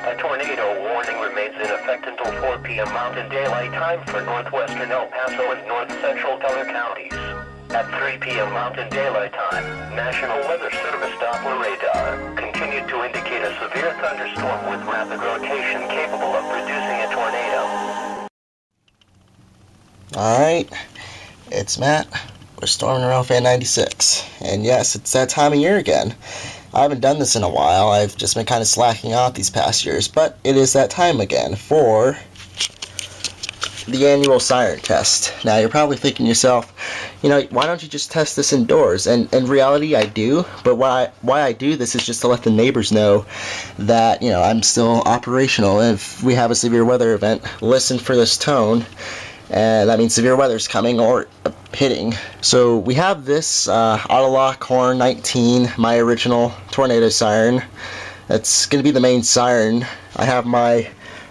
A tornado warning remains in effect until 4 p.m. Mountain Daylight Time for northwestern El Paso and north-central Teller counties. At 3 p.m. Mountain Daylight Time, National Weather Service Doppler radar continued to indicate a severe thunderstorm with rapid rotation capable of producing a tornado. Alright, it's Matt. We're storming around Fan 96. And yes, it's that time of year again. I haven't done this in a while. I've just been kind of slacking off these past years. But it is that time again for the annual Siren test. Now you're probably thinking to yourself, why don't you just test this indoors? And in reality I do, but why I do this is just to let the neighbors know that, I'm still operational. If we have a severe weather event, listen for this tone, and that means severe weather's coming or hitting. So we have this AutoLoc Horn 19, my original tornado siren. That's going to be the main siren. I have my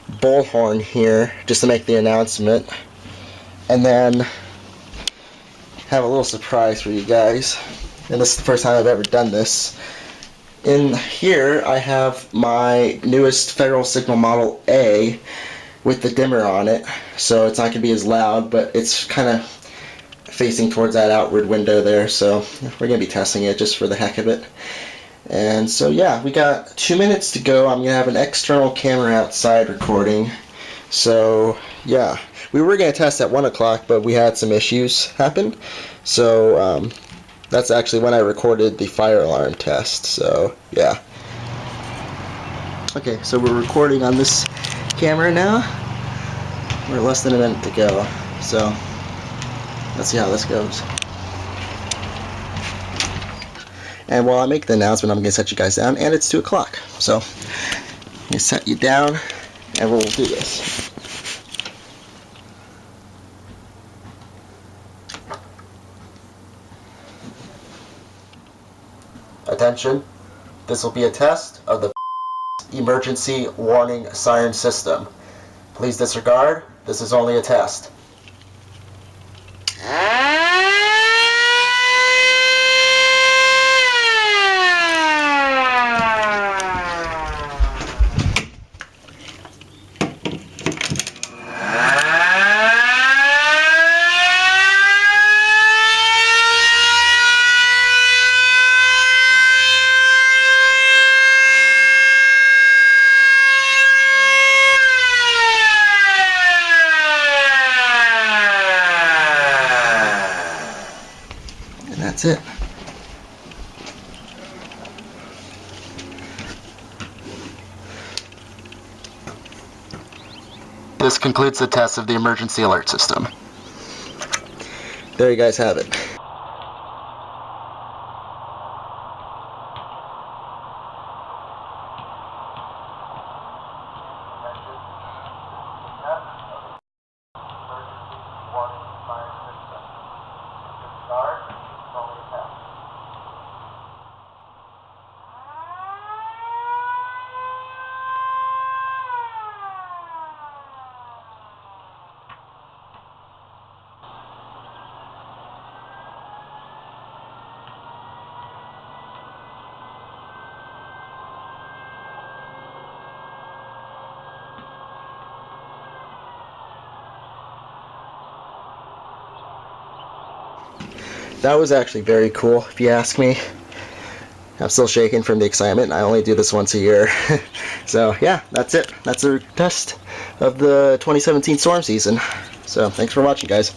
bullhorn here just to make the announcement, and then have a little surprise for you guys. And this is the first time I've ever done this. In here I have my newest Federal Signal Model A with the dimmer on it, so it's not going to be as loud, but it's kind of facing towards that outward window there, so we're going to be testing it just for the heck of it. And so yeah, we got 2 minutes to go. I'm going to have an external camera outside recording. So yeah, we were going to test at 1 o'clock, but we had some issues happen. So that's actually when I recorded the fire alarm test. So yeah. Okay, so we're recording on this camera now. We're less than a minute to go. So let's see how this goes. And while I make the announcement, I'm going to set you guys down, and it's 2 o'clock. So I'm going to set you down, and we'll do this. Attention, this will be a test of the emergency warning siren system. Please disregard, this is only a test. That's it. This concludes the test of the emergency alert system. There you guys have it. That was actually very cool, if you ask me. I'm still shaking from the excitement. I only do this once a year. So yeah, that's it. That's a test of the 2017 storm season. So thanks for watching, guys.